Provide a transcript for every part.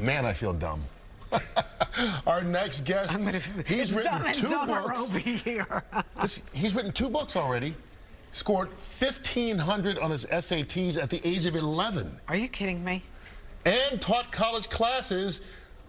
Man, I feel dumb. Our next guest, he's written two books. Over here. He's written 2 books already. Scored 1,500 on his SATs at the age of 11. Are you kidding me? And taught college classes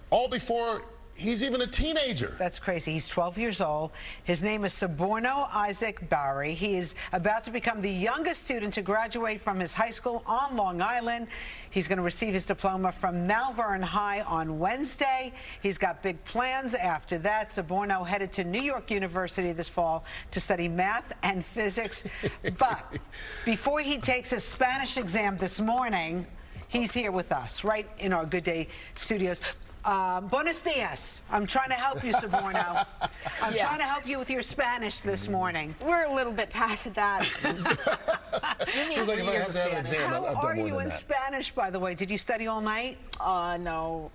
all before he's even a teenager. That's crazy. He's 12 years old. His name is Suborno Isaac Bari. He is about to become the youngest student to graduate from his high school on Long Island. He's going to receive his diploma from Malverne High on Wednesday. He's got big plans after that. Suborno headed to New York University this fall to study math and physics. But before he takes his Spanish exam this morning, he's here with us, right in our Good Day studios. Buenos dias. I'm trying to help you, Suborno. I'm trying to help you with your Spanish this morning. We're a little bit past that. He's like, if I have to have an exam, How I've done are more you than in that. Spanish, by the way? Did you study all night? No.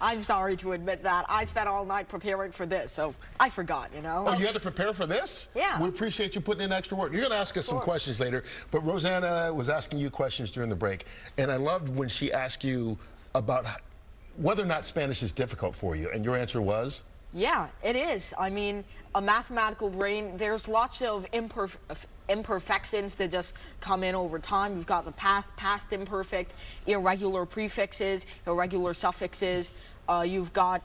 I'm sorry to admit that. I spent all night preparing for this, so I forgot, you know? Oh, you had to prepare for this? Yeah. We appreciate you putting in extra work. You're going to ask us some questions later, but Rosanna was asking you questions during the break, and I loved when she asked you about whether or not Spanish is difficult for you, and your answer was? Yeah, it is. I mean, a mathematical brain, there's lots of imperfections that just come in over time. You've got the past imperfect, irregular prefixes, irregular suffixes. You've got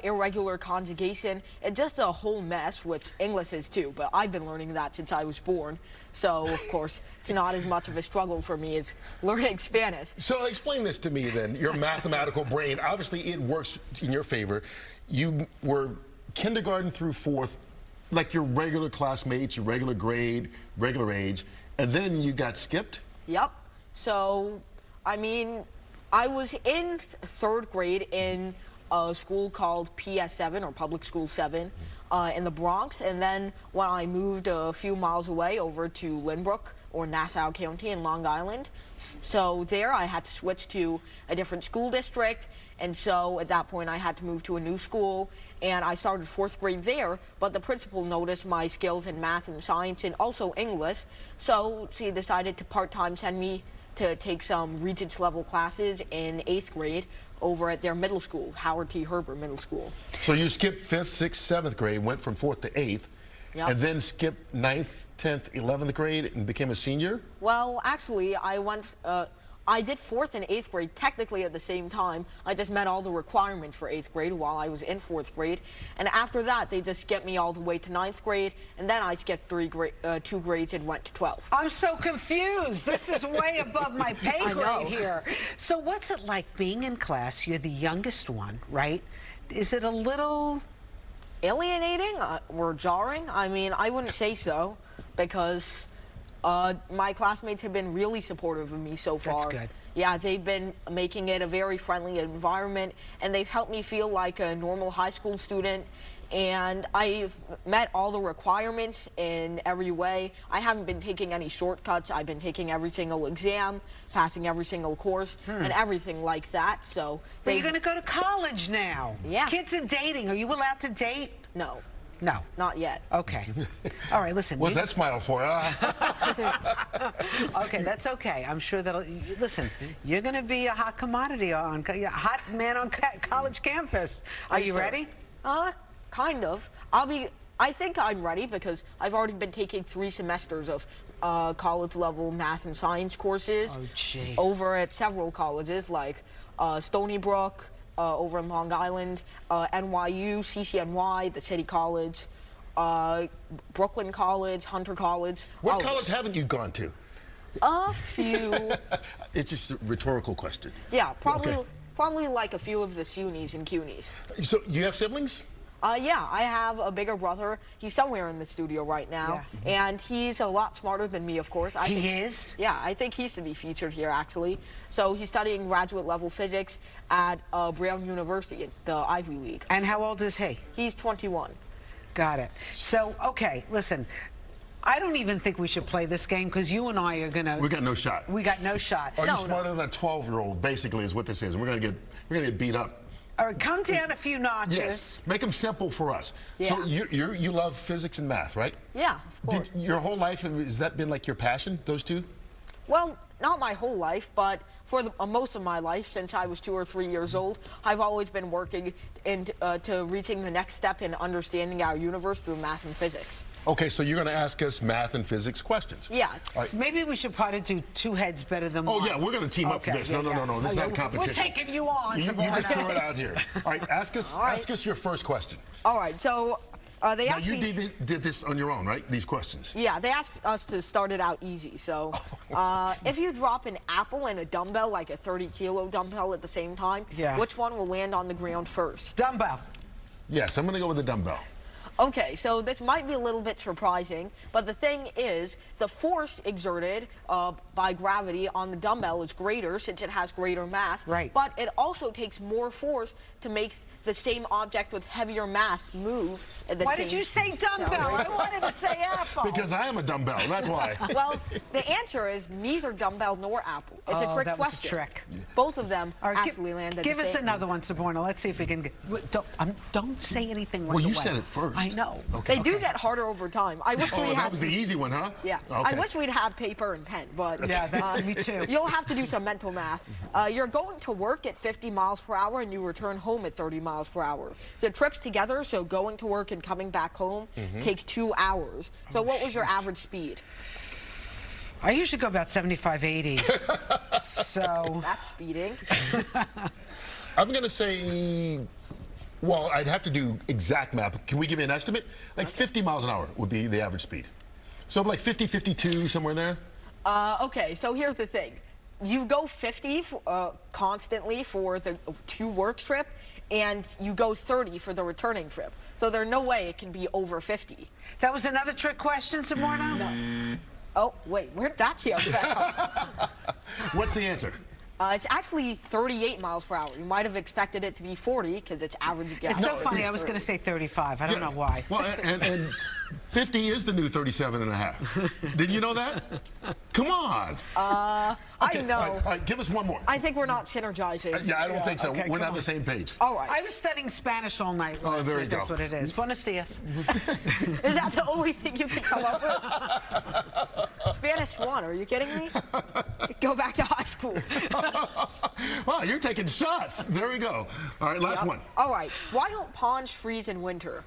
irregular conjugation. It's just a whole mess, which English is too, but I've been learning that since I was born. So, of course, it's not as much of a struggle for me as learning Spanish. So explain this to me then, your mathematical brain. Obviously, it works in your favor. You were kindergarten through 4th, like your regular classmates, your regular grade, regular age, and then you got skipped? Yep. So, I mean, I was in 3rd grade in a school called PS7, or Public School 7, in the Bronx, and then when I moved a few miles away over to Lynbrook, or Nassau County in Long Island, so there I had to switch to a different school district, and so at that point I had to move to a new school, and I started 4th grade there, but the principal noticed my skills in math and science and also English, so she decided to part-time send me to take some Regents level classes in 8th grade over at their middle school, Howard T. Herber Middle School. So you skipped 5th, 6th, 7th grade, went from 4th to 8th, Yep. and then skipped 9th, 10th, 11th grade and became a senior? Well, actually, I did 4th and 8th grade technically at the same time. I just met all the requirements for 8th grade while I was in 4th grade. And after that, they just skipped me all the way to 9th grade. And then I skipped 2 grades and went to 12th. I'm so confused. This is way above my pay grade here. So what's it like being in class? You're the youngest one, right? Is it a little Alienating or jarring? I mean, I wouldn't say so, because my classmates have been really supportive of me so far. That's good. Yeah, they've been making it a very friendly environment, and they've helped me feel like a normal high school student, and I've met all the requirements in every way. I haven't been taking any shortcuts. I've been taking every single exam, passing every single course, and everything like that. So But you're going to go to college now. Yeah. Kids are dating. Are you allowed to date? No. No. Not yet. Okay. All right, listen. What's that smile for? Okay, that's okay. I'm sure that'll... Listen, you're going to be a hot commodity on... A hot man on college campus. Are you ready? Kind of. I think I'm ready because I've already been taking 3 semesters of college-level math and science courses over at several colleges like Stony Brook, over in Long Island, NYU, CCNY, the City College, Brooklyn College, Hunter College. What college haven't you gone to? A few. It's just a rhetorical question. Yeah, probably like a few of the SUNYs and CUNYs. So you have siblings? Yeah, I have a bigger brother. He's somewhere in the studio right now, and he's a lot smarter than me, of course. He is? Yeah, I think he's to be featured here, actually. So he's studying graduate-level physics at Brown University, the Ivy League. And how old is he? He's 21. Got it. So, okay, listen. I don't even think we should play this game because you and I are gonna. We got no shot. We got no shot. Are you smarter than a 12-year-old? Basically, is what this is. We're gonna get beat up. All right, come down a few notches. Yes. Make them simple for us. Yeah. So you love physics and math, right? Yeah, of course. Your whole life, has that been like your passion, those two? Well, not my whole life, but for most of my life, since I was 2 or 3 years old, I've always been working to reaching the next step in understanding our universe through math and physics. Okay, so you're going to ask us math and physics questions. Yeah. All right. Maybe we should probably do two heads better than one. Oh, yeah, we're going to team up for this. No. This is not a competition. We're taking you on, You Suborno. just throw it out here. All right, ask us your first question. All right, so they Now, asked you me... did this on your own, right? These questions. Yeah, they asked us to start it out easy. So if you drop an apple and a dumbbell, like a 30-kilo dumbbell at the same time, which one will land on the ground first? Dumbbell. Yes, I'm going to go with the dumbbell. Okay, so this might be a little bit surprising, but the thing is, the force exerted by gravity on the dumbbell is greater since it has greater mass. Right. But it also takes more force to make the same object with heavier mass move at the Why same... did you say dumbbell? I wanted to say apple. Because I am a dumbbell, that's why. Well, the answer is neither dumbbell nor apple. It's a trick that question. was a trick. Both of them All right, actually landed Give the us same. another one, Suborno. Let's see if we can get... Don't say anything right Well, you away. said it first. I know. Okay. They do get harder over time. I wish we had... that was the easy one, huh? Yeah. Okay. I wish we'd have paper and pen, but... Yeah, that's me too. You'll have to do some mental math. You're going to work at 50 miles per hour and you return home at 30 miles per hour. The trips together, so going to work and coming back home, take 2 hours. So what was your average speed? I usually go about 75, 80. So... That's speeding. I'm going to say, well, I'd have to do exact math. Can we give you an estimate? Like 50 miles an hour would be the average speed. So like 50, 52, somewhere there? Okay, so here's the thing. You go 50 constantly for the to-work trip, and you go 30 for the returning trip. So there's no way it can be over 50. That was another trick question, Suborno? No. Oh, wait, where'd that come from? What's the answer? It's actually 38 miles per hour. You might have expected it to be 40 because it's average gas. It's so funny. I was going to say 35. I don't know why. Well, and 50 is the new 37 and a half. Did you know that? Come on. I know. All right, give us one more. I think we're not synergizing. Yeah, I don't think so. Okay, We're come not on on. the same page. All right. I was studying Spanish all night last there you night. go. That's what it is. Buenos dias. Is that the only thing you can come up with? Spanish 1, are you kidding me? Go back to high school. Wow, you're taking shots. There we go. All right, last one. All right. Why don't ponds freeze in winter?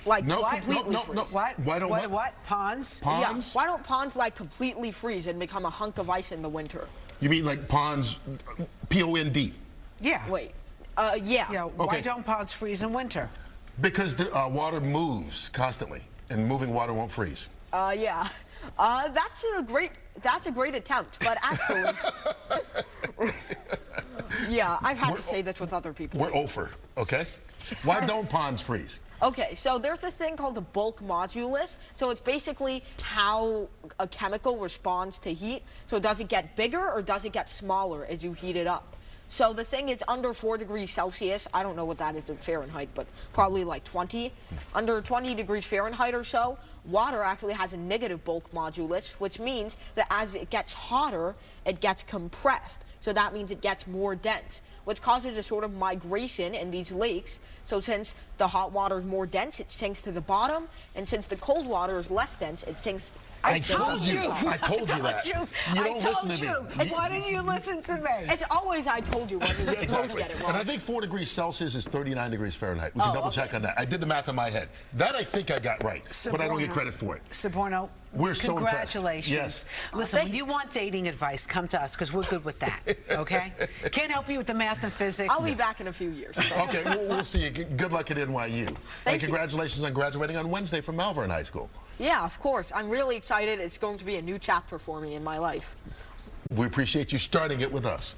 Like, completely freeze. What? Why don't what? Ponds? Yeah. Ponds? Why don't ponds, like, completely freeze and become a hunk of ice in the winter? You mean like ponds, P-O-N-D? Yeah. Wait. Yeah. Yeah. Why Okay. don't ponds freeze in winter? Because the water moves constantly, and moving water won't freeze. Yeah. That's a great attempt, but actually... Yeah, I've had to say this with other people. We're over, okay? Why don't ponds freeze? Okay, so there's this thing called the bulk modulus. So it's basically how a chemical responds to heat. So does it get bigger or does it get smaller as you heat it up? So the thing is under 4 degrees Celsius, I don't know what that is in Fahrenheit, but probably like 20. Under 20 degrees Fahrenheit or so, water actually has a negative bulk modulus, which means that as it gets hotter, it gets compressed. So that means it gets more dense, which causes a sort of migration in these lakes. So since the hot water is more dense, it sinks to the bottom, and since the cold water is less dense, it sinks... I told you. I told you that. You don't listen to me. Why didn't you listen to me? It's always I told you when you both Exactly. get it wrong. And I think 4 degrees Celsius is 39 degrees Fahrenheit. We can double check on that. I did the math in my head. That I think I got right, but I don't get credit for it. Suborno, We're so impressed. congratulations. Yes. Listen, when you want dating advice, come to us because we're good with that, okay? Can't help you with the math and physics. I'll be back in a few years. Okay, we'll see you. Good luck at NYU. And you. congratulations on graduating on Wednesday from Malverne High School. Yeah, of course. I'm really excited. It's going to be a new chapter for me in my life. We appreciate you starting it with us.